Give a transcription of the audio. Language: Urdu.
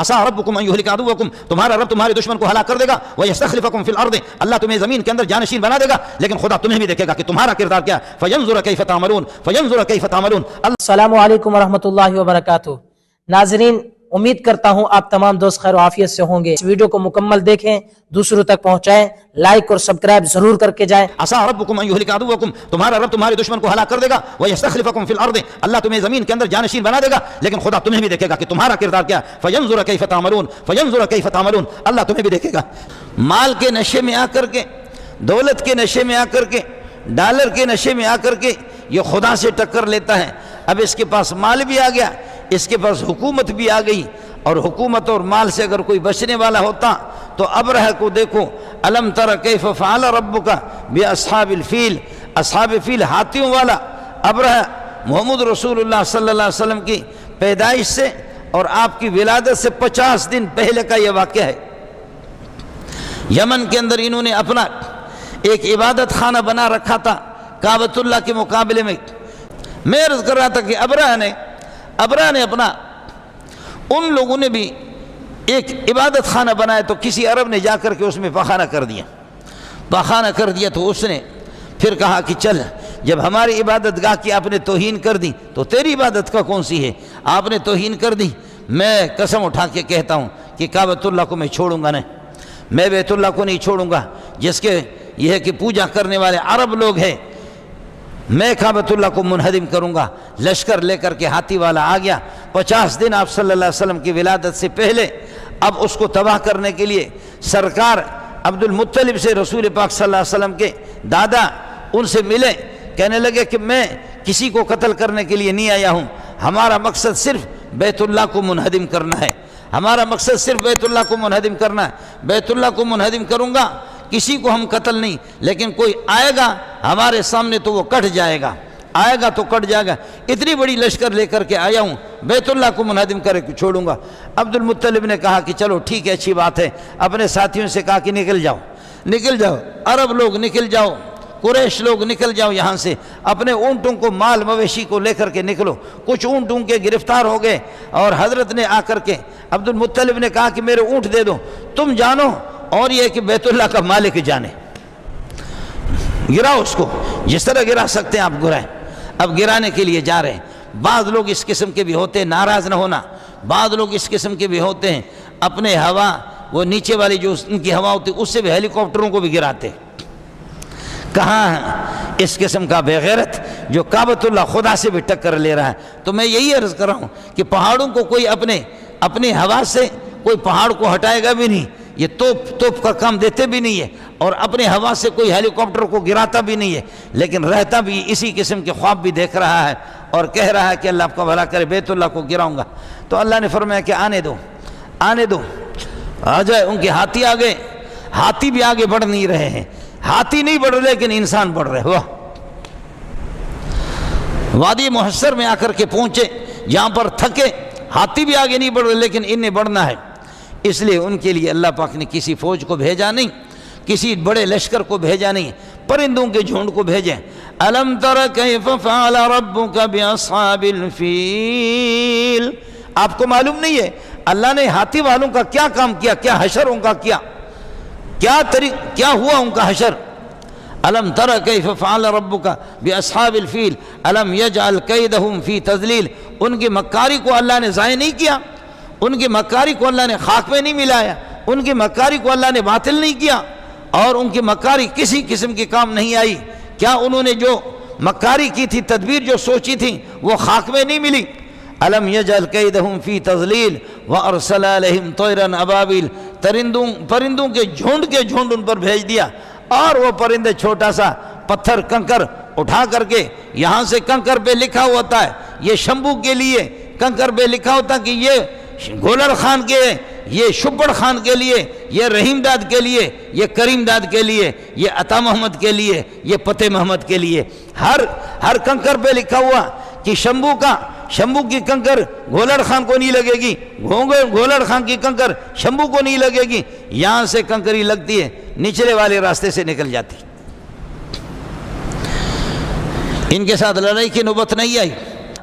عسى ربكم ان يهلك عدوكم، تمہارا رب تمہارے دشمن کو ہلاک کر دے گا، ويستخلفكم في الارض، اللہ تمہیں زمین کے اندر جانشین بنا دے گا، لیکن خدا تمہیں بھی دیکھے گا کہ تمہارا کردار کیا ہے، فينظر كيف تعملون فينظر كيف تعملون۔ السلام علیکم ورحمۃ اللہ وبرکاتہ۔ ناظرین، امید کرتا ہوں آپ تمام دوست خیر و عافیت سے ہوں گے۔ اس ویڈیو کو مکمل دیکھیں، دوسروں تک پہنچائیں، لائک اور سبسکرائب ضرور کر کے جائیں۔ عسى ربكم ان يهلك عدوكم، تمہارا رب تمہارے دشمن کو ہلاک کر دے گا، ويستخلفكم في الارض، اللہ تمہیں زمین کے اندر جانشین بنا دے گا، لیکن خدا تمہیں بھی دیکھے گا کہ تمہارا کردار کیا ہے، فينظر كيف تعملون فينظر كيف تعملون، اللہ تمہیں بھی دیکھے گا۔ مال کے نشے میں آ کر کے، دولت کے نشے میں آ کر کے، ڈالر کے نشے میں آ کر کے یہ خدا سے ٹکر لیتا ہے۔ اب اس کے پاس مال بھی آ گیا، اس کے پاس حکومت بھی آ گئی، اور حکومت اور مال سے اگر کوئی بچنے والا ہوتا تو ابرہ کو دیکھو، الم تر کیف فعل ربک باصحاب الفیل، اصحاب فیل ہاتھیوں والا ابرہ محمد رسول اللہ صلی اللہ علیہ وسلم کی پیدائش سے اور آپ کی ولادت سے 50 دن پہلے کا یہ واقعہ ہے۔ یمن کے اندر انہوں نے اپنا ایک عبادت خانہ بنا رکھا تھا کعبۃ اللہ کے مقابلے میں۔ میں عرض کر رہا تھا کہ ابرہ نے اپنا، ان لوگوں نے بھی ایک عبادت خانہ بنایا، تو کسی عرب نے جا کر کے اس میں پاخانہ کر دیا تو اس نے پھر کہا کہ چل، جب ہماری عبادت گاہ کی آپ نے توہین کر دی تو تیری عبادت کا کون سی ہے، آپ نے توہین کر دی، میں قسم اٹھا کے کہتا ہوں کہ کعبۃ اللہ کو میں چھوڑوں گا نہیں، میں بیت اللہ کو نہیں چھوڑوں گا، جس کے یہ ہے کہ پوجا کرنے والے عرب لوگ ہیں، میں کعبۃ اللہ کو منہدم کروں گا۔ لشکر لے کر کے ہاتھی والا آ گیا، 50 دن آپ صلی اللہ علیہ وسلم کی ولادت سے پہلے، اب اس کو تباہ کرنے کے لیے سرکار عبد المطلب سے رسول پاک صلی اللہ علیہ وسلم کے دادا ان سے ملے، کہنے لگے کہ میں کسی کو قتل کرنے کے لیے نہیں آیا ہوں، ہمارا مقصد صرف بیت اللہ کو منہدم کرنا ہے، ہمارا مقصد صرف بیت اللہ کو منہدم کرنا ہے، بیت اللہ کو منہدم کروں گا، کسی کو ہم قتل نہیں، لیکن کوئی آئے گا ہمارے سامنے تو وہ کٹ جائے گا، آئے گا تو کٹ جائے گا، اتنی بڑی لشکر لے کر کے آیا ہوں، بیت اللہ کو منہدم کر کے چھوڑوں گا۔ عبد المطلب نے کہا کہ چلو ٹھیک ہے، اچھی بات ہے، اپنے ساتھیوں سے کہا کہ نکل جاؤ، عرب لوگ نکل جاؤ، قریش لوگ نکل جاؤ یہاں سے، اپنے اونٹوں کو، مال مویشی کو لے کر کے نکلو۔ کچھ اونٹوں کے گرفتار ہو گئے، اور حضرت نے آ کر کے عبد المطلب نے کہا کہ میرے اونٹ دے دو، تم جانو، اور یہ کہ بیت اللہ کا مالک جانے، گراؤ اس کو، جس طرح گرا سکتے ہیں آپ گرائیں۔ اب گرانے کے لیے جا رہے ہیں۔ بعض لوگ اس قسم کے بھی ہوتے ہیں، ناراض نہ ہونا، بعض لوگ اس قسم کے بھی ہوتے ہیں، اپنے ہوا، وہ نیچے والی جو ان کی ہوا ہوتی اس سے بھی ہیلی کاپٹروں کو بھی گراتے۔ کہاں ہے اس قسم کا بے غیرت جو کعبۃ اللہ خدا سے بھی ٹکر لے رہا ہے؟ تو میں یہی عرض کر رہا ہوں کہ پہاڑوں کو کوئی اپنے ہوا سے کوئی پہاڑ کو ہٹائے گا بھی نہیں، یہ توپ کا کام دیتے بھی نہیں ہے، اور اپنے ہوا سے کوئی ہیلی کاپٹر کو گراتا بھی نہیں ہے، لیکن رہتا بھی اسی قسم کے خواب بھی دیکھ رہا ہے، اور کہہ رہا ہے کہ اللہ آپ کا بھلا کرے، بیت اللہ کو گراؤں گا۔ تو اللہ نے فرمایا کہ آنے دو، آ جائے۔ ان کے ہاتھی آ گئے، ہاتھی بھی آگے بڑھ نہیں رہے ہیں، ہاتھی نہیں بڑھ رہے لیکن انسان بڑھ رہے۔ واہ! وادی محصر میں آ کر کے پہنچے، جہاں پر تھکے، ہاتھی بھی آگے نہیں بڑھ رہے لیکن انہیں بڑھنا ہے، اس لیے ان کے لیے اللہ پاک نے کسی فوج کو بھیجا نہیں، کسی بڑے لشکر کو بھیجا نہیں، پرندوں کے جھنڈ کو بھیجے۔ الم تر کیف فعل ربک باصحاب الفیل، آپ کو معلوم نہیں ہے اللہ نے ہاتھی والوں کا کیا کام کیا، کیا حشر ان کا کیا ہوا ان کا حشر۔ الم تر کیف فعل ربک باصحاب الفیل الم یجعل کیدہم فی تضلیل، ان کی مکاری کو اللہ نے ضائع نہیں کیا، ان کی مکاری کو اللہ نے خاک میں نہیں ملایا، ان کی مکاری کو اللہ نے باطل نہیں کیا، اور ان کی مکاری کسی قسم کی کام نہیں آئی۔ کیا انہوں نے جو مکاری کی تھی، تدبیر جو سوچی تھی، وہ خاک میں نہیں ملی؟ الم یجعل کیدہم فی تضلیل وارسل علیہم طیرا ابابیل، پرندوں کے جھنڈ ان پر بھیج دیا، اور وہ پرندے چھوٹا سا پتھر کنکر اٹھا کر کے، یہاں سے کنکر پہ لکھا ہوتا ہے یہ شمبو کے لیے، کنکر پہ لکھا ہوتا کہ یہ گولڑ خان کے، یہ شبڑ خان کے لیے، یہ رحیم داد کے لیے، یہ کریم داد کے لیے، یہ عطا محمد کے لیے، یہ فتح محمد کے لیے، ہر کنکر پہ لکھا ہوا کہ شمبو کی کنکر گولڑ خان کو نہیں لگے گی، گولڑ خان کی کنکر شمبو کو نہیں لگے گی، یہاں سے کنکری لگتی ہے، نچلے والے راستے سے نکل جاتی۔ ان کے ساتھ لڑائی کی نوبت نہیں آئی۔